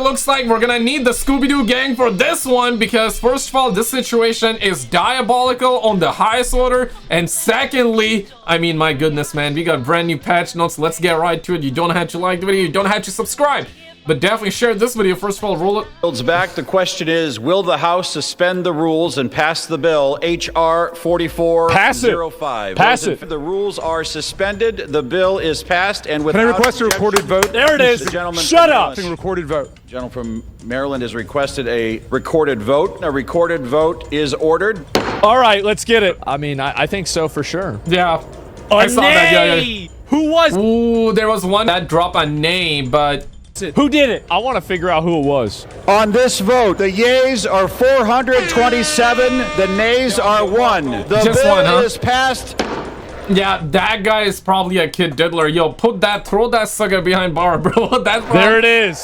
looks like we're gonna need the Scooby-Doo gang for this one, because first of all, this situation is diabolical on the highest order, and secondly, I mean, my goodness, man, we got brand new patch notes. Let's get right to it. You don't have to like the video, you don't have to subscribe, but definitely share this video. First of all, roll it. Builds back. The question is, will the House suspend the rules and pass the bill H.R. 4405? Pass it. The rules are suspended. The bill is passed, and without Can I request a recorded vote? There it is. Shut up. Recorded vote. The gentleman from Maryland has requested a recorded vote. A recorded vote is ordered. All right, let's get it. I mean, I think so for sure. Yeah, I saw that. Yeah. Who was? Ooh, there was one that dropped a name, but Who did it? I want to figure out who it was. On this vote, the yeas are 427. The nays are 1. The Just bill one, huh? is passed. yeah, that guy is probably a kid diddler. Yo, throw that sucker behind bar, bro. That's There it is.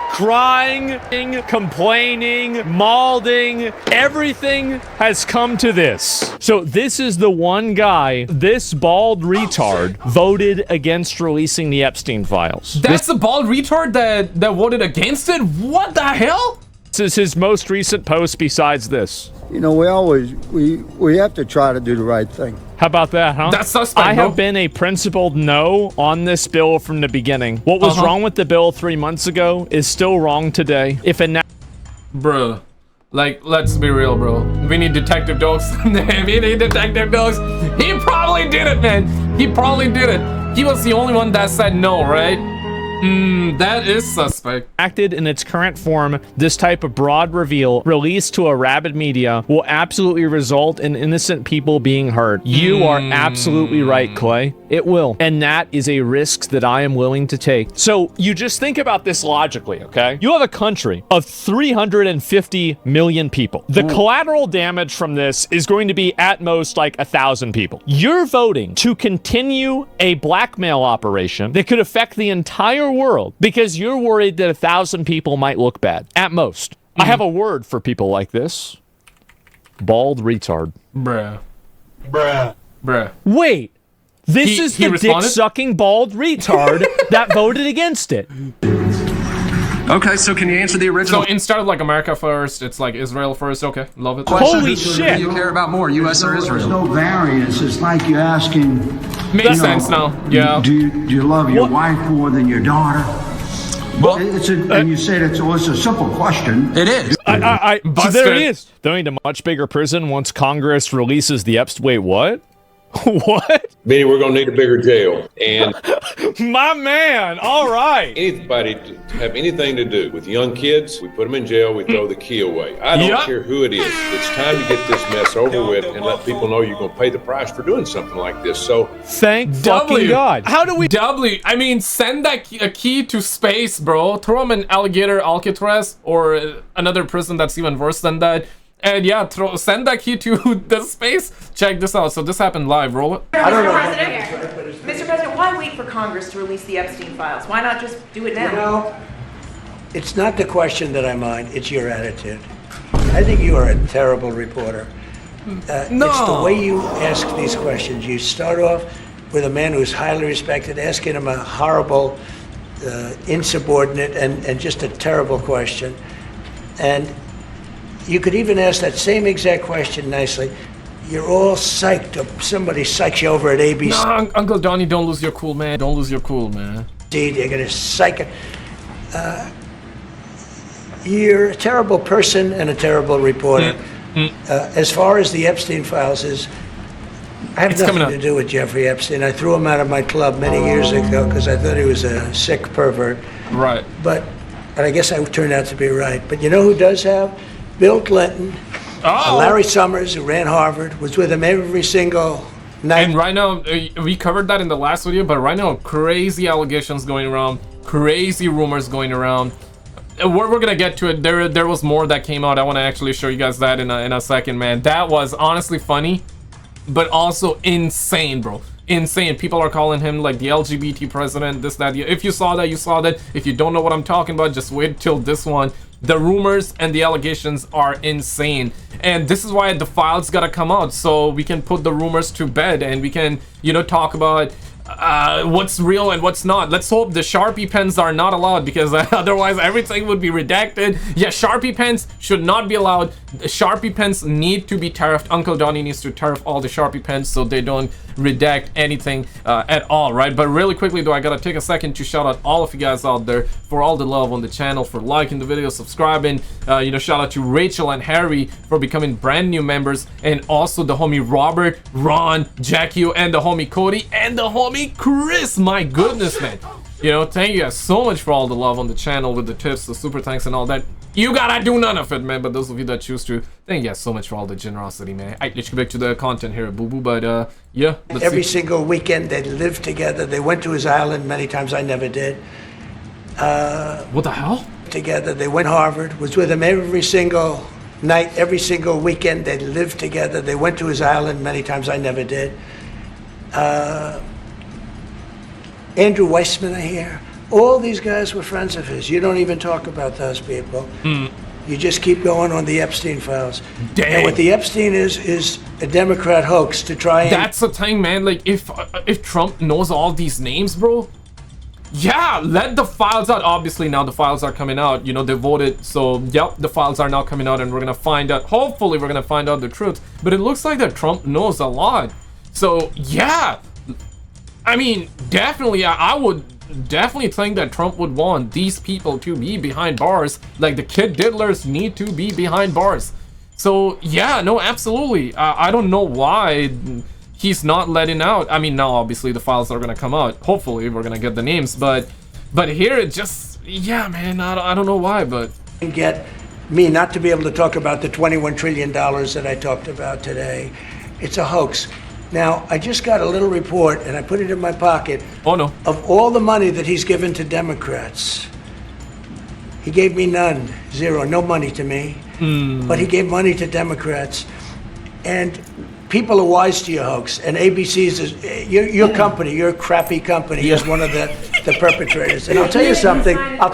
Crying, complaining, malding, everything has come to this. So this is the one guy, this bald retard, voted against releasing the Epstein files. That's the bald retard that voted against it? What the hell? This is his most recent post besides this. You know, we have to try to do the right thing. How about that, huh? That's suspect, I bro. have been a principled no on this bill from the beginning. What was wrong with the bill 3 months ago is still wrong today. If it Bro, like, let's be real, bro. We need detective dogs. We need detective dogs. He probably did it, man. He probably did it. He was the only one that said no, right? That is suspect. acted in its current form, this type of broad reveal released to a rabid media will absolutely result in innocent people being hurt. You are absolutely right, Clay. It will. And that is a risk that I am willing to take. So you just think about this logically, okay? You have a country of 350 million people. The collateral damage from this is going to be at most like 1,000 people. You're voting to continue a blackmail operation that could affect the entire world because you're worried that 1,000 people might look bad at most. I have a word for people like this. Bald retard. Bruh. Wait, this He is the responded? dick-sucking bald retard that voted against it. Okay, so can you answer the original So instead of like America first, it's like Israel first. Okay, love it. question? Holy Do shit. you care about more, U.S. or There's Israel? no variance. It's like you asking, Makes sense now. Yeah. do you love your wife more than your daughter? Well, And you said it's a simple question. it is. So there Busted. he is. They'll need a much bigger prison once Congress releases the Epstein. Wait, what? What? Meaning we're going to need a bigger jail. And My man. All right. anybody to have anything to do with young kids, we put them in jail, we throw the key away. I don't Yep. care who it is. It's time to get this mess over with and let people know you're going to pay the price for doing something like this. So Thank fucking God. How do we... I mean, send that a key to space, bro. Throw him in alligator Alcatraz or another prison that's even worse than that. And yeah, send that key to the space. Check this out. So this happened live. Roll it. Mr. President, why wait for Congress to release the Epstein files? Why not just do it now? You know, it's not the question that I mind, it's your attitude. I think you are a terrible reporter. No. It's the way you ask these questions. You start off with a man who's highly respected, asking him a horrible, insubordinate, and just a terrible question. And you could even ask that same exact question nicely. You're all psyched up. Somebody psychs you over at ABC. No, Uncle Donnie, don't lose your cool, man. Don't lose your cool, man. You're going to psych it. You're a terrible person and a terrible reporter. As far as the Epstein files is, I have nothing to do with Jeffrey Epstein. I threw him out of my club many years ago because I thought he was a sick pervert. Right. But I guess I turned out to be right. But you know who does have? Bill Clinton. Larry Summers, who ran Harvard, was with him every single night. And right now, we covered that in the last video, but right now, crazy allegations going around, crazy rumors going around. We're gonna get to it. There was more that came out. I want to actually show you guys that in a second, man. That was honestly funny, but also insane, bro. Insane. People are calling him like the LGBT president, this, that. If you saw that, you saw that. If you don't know what I'm talking about, just wait till this one. The rumors and the allegations are insane, and this is why the files gotta come out so we can put the rumors to bed and we can, you know, talk about what's real and what's not. Let's hope the Sharpie pens are not allowed, because otherwise everything would be redacted. Yeah, Sharpie pens should not be allowed. Sharpie pens need to be tariffed. Uncle Donnie needs to tariff all the Sharpie pens so they don't redact anything at all, right? But really quickly though, I gotta take a second to shout out all of you guys out there for all the love on the channel, for liking the video, subscribing. You know, shout out to Rachel and Harry for becoming brand new members, and also the homie Robert, Ron, Jackie, and the homie Cody, and the homie Chris. My goodness, man. You know, thank you guys so much for all the love on the channel with the tips, the super thanks, and all that. You gotta do none of it, man, but those of you that choose to, thank you guys so much for all the generosity, man. Alright, let's get back to the content here, boo-boo, but yeah. Every single weekend they lived together. They went to his island many times. I never did. What the hell? Together. They went to Harvard, was with him every single night, every single weekend. They lived together. They went to his island many times. I never did. Andrew Weissman, I hear. All these guys were friends of his. You don't even talk about those people. You just keep going on the Epstein files. Dang. And what the Epstein is a Democrat hoax to try and... That's the thing, man. Like, if Trump knows all these names, bro, yeah, let the files out. Obviously, now the files are coming out. You know, they voted, so, yep, the files are now coming out, and we're gonna find out, hopefully, we're gonna find out the truth. But it looks like that Trump knows a lot. So, yeah. I mean, definitely, I would definitely think that Trump would want these people to be behind bars. Like, the kid diddlers need to be behind bars. So, yeah, no, absolutely. I don't know why he's not letting out. I mean, now, obviously, the files are gonna come out. Hopefully, we're gonna get the names. But here, it just, yeah, man, I don't know why, but... Get me not to be able to talk about the $21 trillion that I talked about today. It's a hoax. Now, I just got a little report, and I put it in my pocket. Oh, no. Of all the money that he's given to Democrats, he gave me none, zero, no money to me. But he gave money to Democrats. And people are wise to your hoax. And ABC's is, your company, your crappy company, is one of the perpetrators. And I'll tell you something. I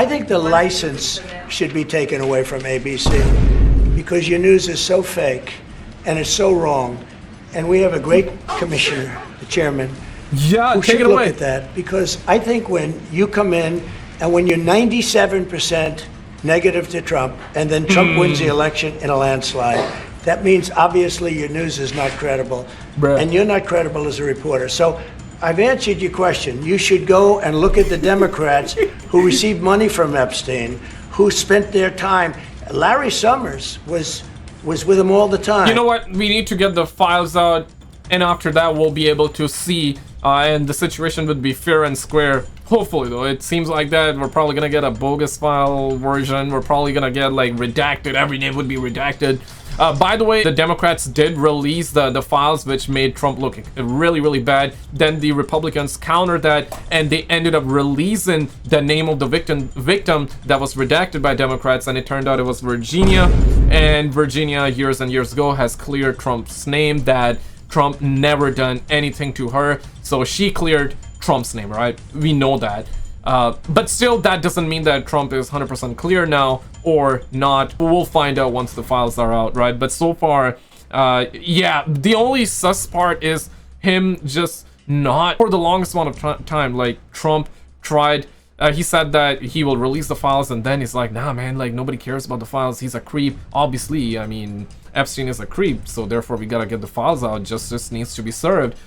think the license should be taken away from ABC, because your news is so fake. And it's so wrong. And we have a great commissioner, the chairman, yeah, who take should it look away. at that. Because I think when you come in and when you're 97% negative to Trump, and then Trump wins the election in a landslide, that means obviously your news is not credible. Bruh. And you're not credible as a reporter. So I've answered your question. You should go and look at the Democrats who received money from Epstein, who spent their time. Larry Summers was with him all the time. You know what? We need to get the files out, and after that, we'll be able to see, and the situation would be fair and square. Hopefully, though, it seems like that. We're probably gonna get a bogus file version. We're probably gonna get, like, redacted. Every name would be redacted. By the way, the Democrats did release the files, which made Trump look really, really bad. Then the Republicans countered that, and they ended up releasing the name of the victim that was redacted by Democrats, and it turned out it was Virginia. And Virginia, years and years ago, has cleared Trump's name, that Trump never done anything to her. So she cleared Trump's name, right? We know that. But still, that doesn't mean that Trump is 100% clear now or not. We'll find out once the files are out, right? But so far, yeah, the only sus part is him just not, for the longest amount of time, like, Trump tried, he said that he will release the files, and then he's like, nah, man, like, nobody cares about the files. He's a creep. Obviously, I mean, Epstein is a creep, so therefore we gotta get the files out. Justice needs to be served.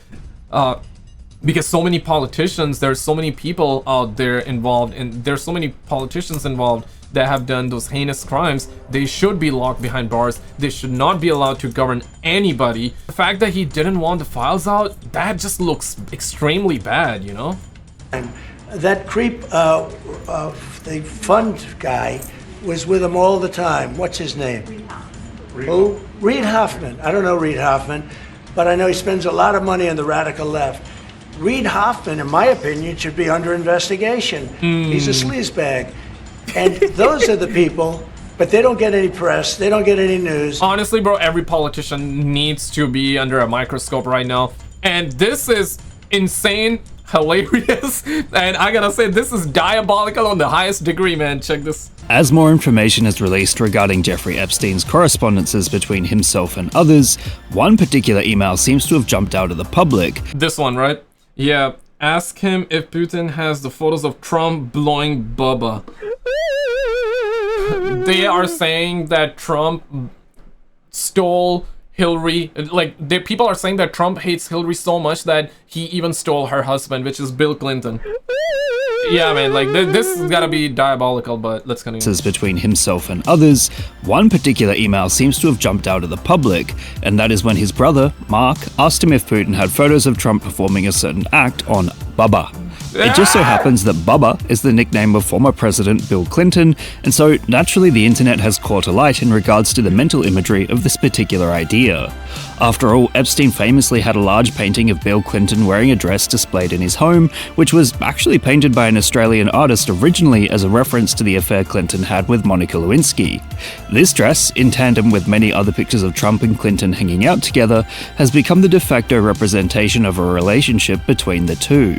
Because so many politicians, there's so many people out there involved, and there's so many politicians involved that have done those heinous crimes. They should be locked behind bars. They should not be allowed to govern anybody. The fact that he didn't want the files out, that just looks extremely bad, you know? And that creep, the fund guy, was with him all the time. What's his name? Who? Reid Hoffman. I don't know Reid Hoffman, but I know he spends a lot of money on the radical left. Reid Hoffman, in my opinion, should be under investigation. He's a sleazebag. And those are the people, but they don't get any press, they don't get any news. Honestly, bro, every politician needs to be under a microscope right now. And this is insane hilarious, and I gotta say, this is diabolical on the highest degree, man. Check this. As more information is released regarding Jeffrey Epstein's correspondences between himself and others, one particular email seems to have jumped out of the public. This one, right? Yeah. Ask him if Putin has the photos of Trump blowing Bubba. They are saying that Trump stole Hillary. Like, people are saying that Trump hates Hillary so much that he even stole her husband, which is Bill Clinton. Yeah, man, like, this has gotta be diabolical, but let's continue. Between himself and others, one particular email seems to have jumped out of the public, and that is when his brother, Mark, asked him if Putin had photos of Trump performing a certain act on Bubba. It just so happens that Bubba is the nickname of former President Bill Clinton, and so naturally the internet has caught a light in regards to the mental imagery of this particular idea. After all, Epstein famously had a large painting of Bill Clinton wearing a dress displayed in his home, which was actually painted by an Australian artist originally as a reference to the affair Clinton had with Monica Lewinsky. This dress, in tandem with many other pictures of Trump and Clinton hanging out together, has become the de facto representation of a relationship between the two.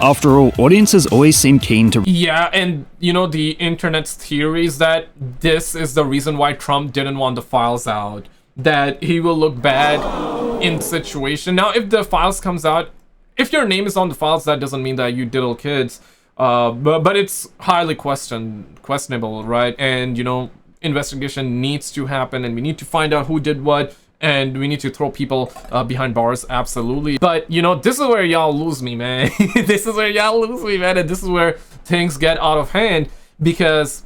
After all, audiences always seem keen to... Yeah, and you know, the internet's theory is that this is the reason why Trump didn't want the files out. That he will look bad in situation. Now, if the files comes out, if your name is on the files, that doesn't mean that you diddle kids. But it's highly questionable, right? And, you know, investigation needs to happen, and we need to find out who did what, and we need to throw people behind bars, absolutely. But, you know, this is where y'all lose me, man. This is where y'all lose me, man, and this is where things get out of hand, because...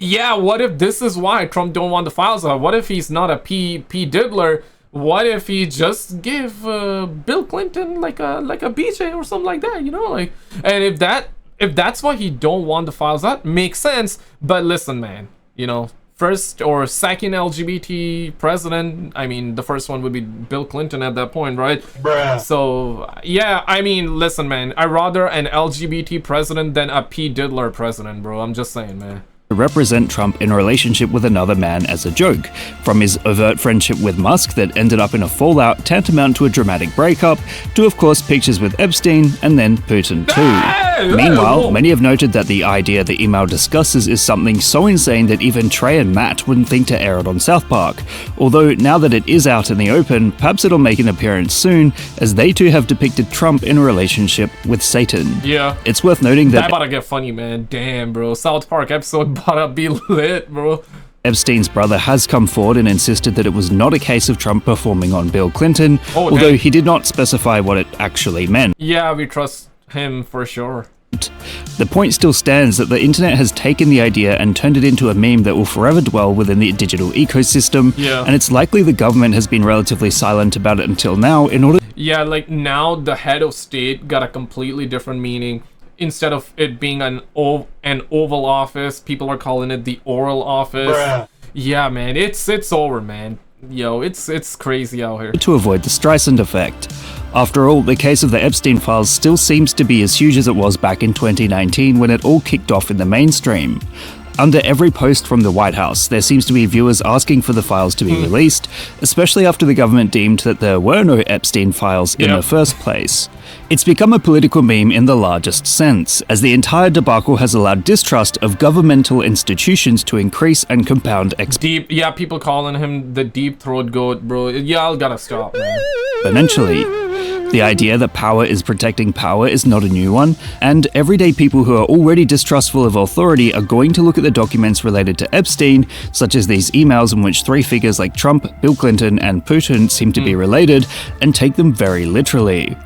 yeah, what if this is why Trump don't want the files out? What if he's not a P diddler? What if he just give Bill Clinton like a BJ or something like that, you know? Like, and if that's why he don't want the files out, makes sense. But listen, man, you know, first or second LGBT president, I mean, the first one would be Bill Clinton at that point, right? Bruh. So yeah, I mean, listen, man, I'd rather an LGBT president than a P diddler president, bro. I'm just saying, man. To represent Trump in a relationship with another man as a joke, from his overt friendship with Musk that ended up in a fallout tantamount to a dramatic breakup, to of course pictures with Epstein and then Putin too. Meanwhile, many have noted that the idea the email discusses is something so insane that even Trey and Matt wouldn't think to air it on South Park, although now that it is out in the open, perhaps it'll make an appearance soon, as they too have depicted Trump in a relationship with Satan. Yeah. It's worth noting that... that about to get funny, man. Damn, bro. South Park episode about to be lit, bro. Epstein's brother has come forward and insisted that it was not a case of Trump performing on Bill Clinton, although he did not specify what it actually meant. Yeah, we trust him for sure. The point still stands that the internet has taken the idea and turned it into a meme that will forever dwell within the digital ecosystem, and it's likely the government has been relatively silent about it until now in order... yeah, like now the head of state got a completely different meaning. Instead of it being an Oval Office, people are calling it the Oral Office. Bruh. Yeah, man, it's over, man. Yo, it's crazy out here. To avoid the Streisand effect. After all, the case of the Epstein files still seems to be as huge as it was back in 2019 when it all kicked off in the mainstream. Under every post from the White House, there seems to be viewers asking for the files to be released, especially after the government deemed that there were no Epstein files in the first place. It's become a political meme in the largest sense, as the entire debacle has allowed distrust of governmental institutions to increase and compound yeah, people calling him the deep throat goat, bro. Y'all gotta stop, man. Exponentially. The idea that power is protecting power is not a new one, and everyday people who are already distrustful of authority are going to look at the documents related to Epstein, such as these emails in which three figures like Trump, Bill Clinton, and Putin seem to be related, and take them very literally.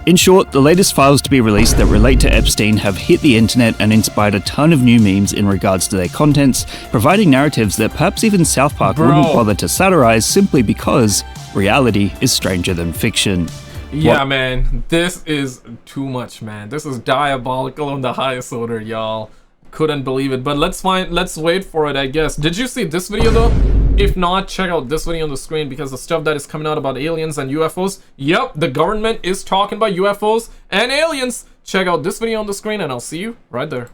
In short, the latest files to be released that relate to Epstein have hit the internet and inspired a ton of new memes in regards to their contents, providing narratives that perhaps even South Park wouldn't bother to satirize simply because reality is stranger than fiction. Yeah, man, this is too much, man. This is diabolical on the highest order, y'all. Couldn't believe it, but let's wait for it, I guess. Did you see this video though? If not, check out this video on the screen, because the stuff that is coming out about aliens and UFOs, yep, the government is talking about UFOs and aliens. Check out this video on the screen and I'll see you right there.